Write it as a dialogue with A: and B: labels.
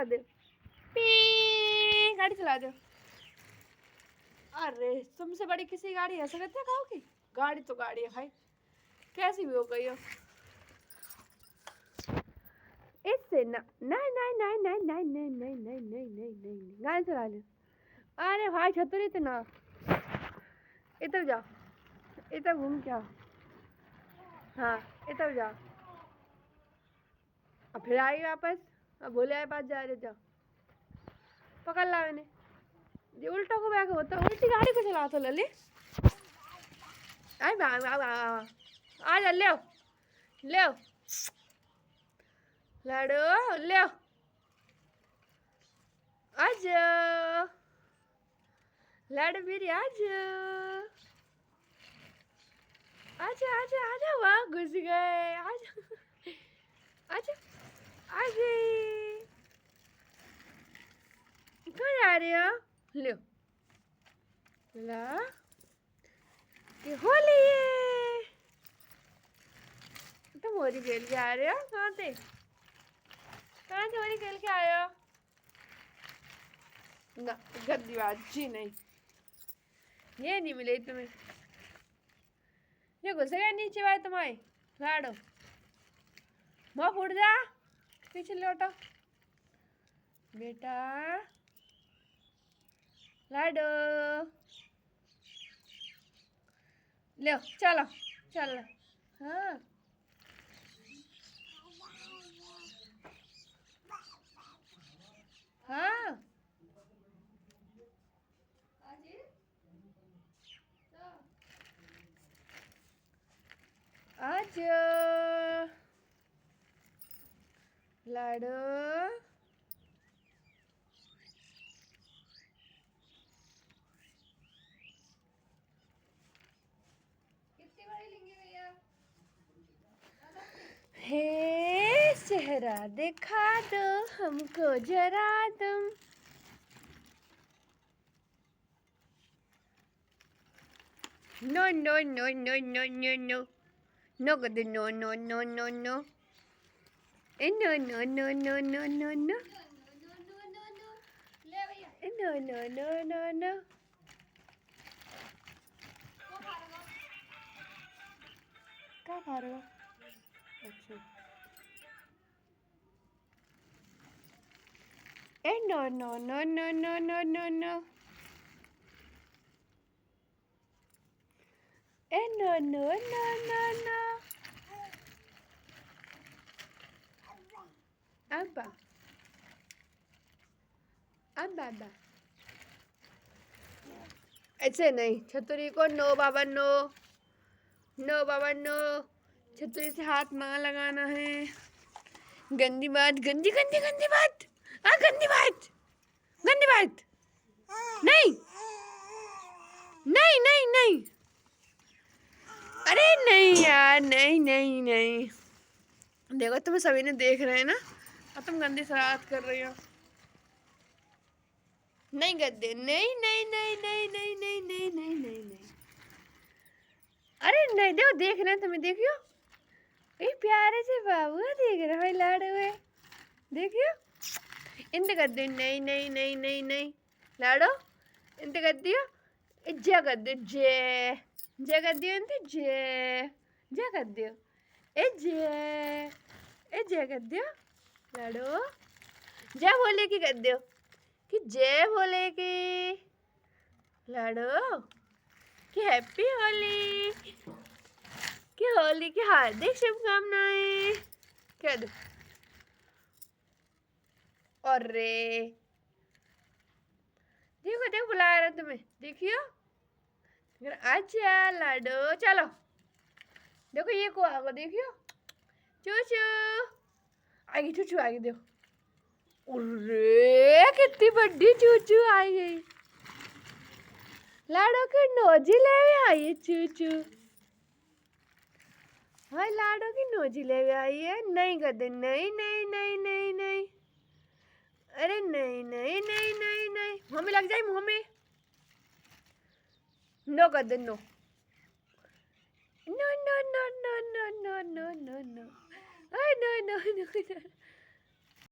A: दे, गाड़ी चला दो। अरे तुमसे बड़ी किसी गाड़ी ऐसा करते खाओगी? गाड़ी तो गाड़ी है भाई, कैसी भी हो गई हो। इससे ना नहीं नहीं नहीं नहीं नहीं नहीं नहीं नहीं नहीं नहीं नहीं गाड़ी चला ले। अरे भाई छतरी इतना, इधर जाओ, इधर घूम के आओ। हाँ इधर जाओ, अब फिर आई वापस। अब भोले आए पास जा रहे, जाओ पकड़ ला मैंने। ये उल्टा को बैग होता, उल्टी गाड़ी को चला तो लली। आई आ जा, ले ले लाडो, ले आजा लाडो मेरी, आजा आजा आजा आजा, वाह घुस गए, आजा आजा आ गई। कहाँ जा रहे हो? लो ला कि होली है, तुम होली खेल के आ रहे हो? कहाँ से होली खेल के आए हो? ना गद्दीबाजी नहीं, ये नहीं मिले तुम्हें, ये घुसेगा नीचे भाई तुम्हारे लाडो। माँ फूट जा, पीछे लौटो बेटा लाडो, ले चलो चलो। हाँ हाँ आजा लाडो, कितनी बड़ी लेंगे भैया? हे चेहरा दिखा दो हमको जरा तुम। No no no no no no no no good no no no no no no no no no no no no no no no no no। क्या खा रहे हो? अच्छा ए no no no no no no no no ए no no no no no। अब्बा अब्बा अब्बा ऐसे नहीं, छतरी को नो बाबा नो, नो बाबा नो, छतरी से हाथ ना लगाना है। गंदी बात, गंदी गंदी गंदी बात, गंदी बात, गंदी बात, नहीं नहीं नहीं नहीं, अरे नहीं यार, नहीं नहीं नहीं, देखो तुम्हें सभी ने देख रहे हैं ना, और तुम गंदी शरारत कर रही हो। नहीं गद्दे, नहीं नहीं नहीं नहीं नहीं नहीं नहीं नहीं नहीं नहीं, अरे नहीं, देखो देख रहे हैं तुम्हें, देखियो ये प्यारे से बाबू देख रहे भाई, लाडो हुए देखियो। इंत गद्दे, नहीं नहीं नहीं नहीं नहीं लाडो, इंत गद्दियो जे गद्दे, जे गद्दियो, इंत जे गद्दियो, ए जे गद्दियो लाडो, जय बोले की गद्दियो, कि जय बोले की लाडो, कि हैप्पी होली, कि होली की हार्दिक शुभकामनाएं कह दो। और रे देखो देखो बुला रहा तुम्हें, देखियो अच्छा लाडो, चलो देखो ये को आगे, देखियो चूचू आएगी, चूचू आएगी देखो, अरे कितनी बड़ी चूचू आई गई, लाडो की नोजी ले आई है चूचू, भाई लाडो की नोजी ले आई है। नहीं गद्दे, नहीं नहीं नहीं नहीं नहीं, अरे नहीं नहीं नहीं नहीं नहीं, मुँह में लग जाए, मुँह में, नो गद्दे no, no no no no no no no no no, no no no no.